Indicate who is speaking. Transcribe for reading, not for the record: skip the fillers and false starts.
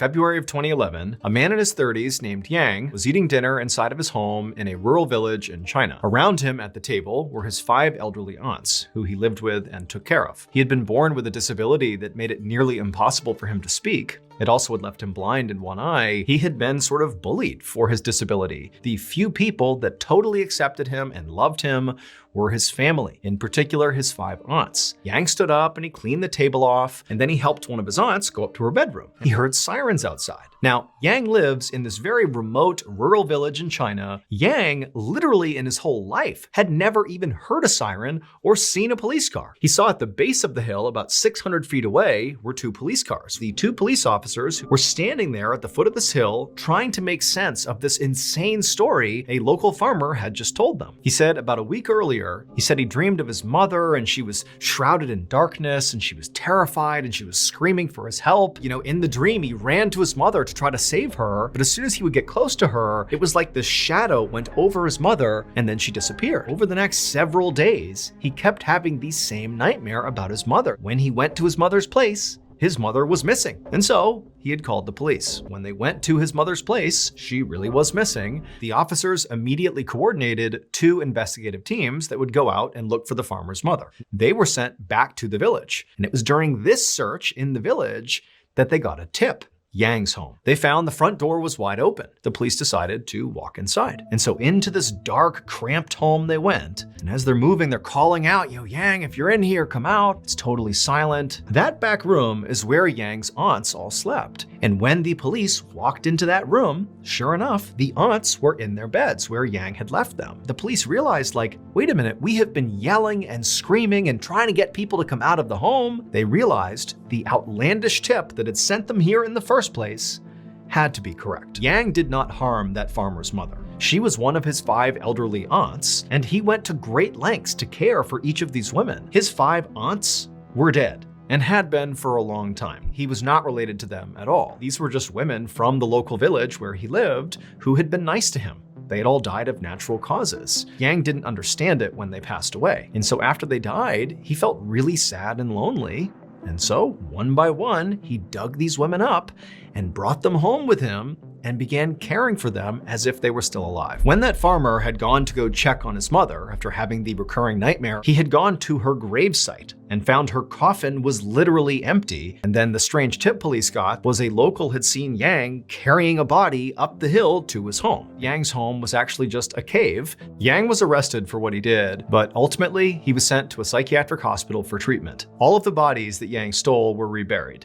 Speaker 1: February of 2011, a man in his 30s named Yang was eating dinner inside of his home in a rural village in China. Around him at the table were his 5 elderly aunts, who he lived with and took care of. He had been born with a disability that made it nearly impossible for him to speak. It also had left him blind in one eye. He had been sort of bullied for his disability. The few people that totally accepted him and loved him were his family, in particular his 5 aunts. Yang stood up and he cleaned the table off, and then he helped one of his aunts go up to her bedroom. He heard sirens outside. Now, Yang lives in this very remote rural village in China. Yang, literally in his whole life, had never even heard a siren or seen a police car. He saw at the base of the hill, about 600 feet away, were 2 police cars. The 2 police officers were standing there at the foot of this hill, trying to make sense of this insane story a local farmer had just told them. He said about a week earlier, he said he dreamed of his mother and she was shrouded in darkness and she was terrified and she was screaming for his help. In the dream, he ran to his mother to try to save her, but as soon as he would get close to her, it was like this shadow went over his mother and then she disappeared. Over the next several days, he kept having the same nightmare about his mother. When he went to his mother's place, his mother was missing. And so he had called the police. When they went to his mother's place, she really was missing. The officers immediately coordinated 2 investigative teams that would go out and look for the farmer's mother. They were sent back to the village. And it was during this search in the village that they got a tip. Yang's home. They found the front door was wide open. The police decided to walk inside. And so into this dark, cramped home they went. And as they're moving, they're calling out, "Yo, Yang, if you're in here, come out." It's totally silent. That back room is where Yang's aunts all slept. And when the police walked into that room, sure enough, the aunts were in their beds where Yang had left them. The police realized, wait a minute, we have been yelling and screaming and trying to get people to come out of the home. They realized the outlandish tip that had sent them here in the first place had to be correct. Yang did not harm that farmer's mother. She was one of his 5 elderly aunts, and he went to great lengths to care for each of these women. His 5 aunts were dead, and had been for a long time. He was not related to them at all. These were just women from the local village where he lived who had been nice to him. They had all died of natural causes. Yang didn't understand it when they passed away. And so after they died, he felt really sad and lonely. And so, one by one, he dug these women up and brought them home with him and began caring for them as if they were still alive. When that farmer had gone to go check on his mother after having the recurring nightmare, he had gone to her gravesite and found her coffin was literally empty. And then the strange tip police got was a local had seen Yang carrying a body up the hill to his home. Yang's home was actually just a cave. Yang was arrested for what he did, but ultimately he was sent to a psychiatric hospital for treatment. All of the bodies that Yang stole were reburied.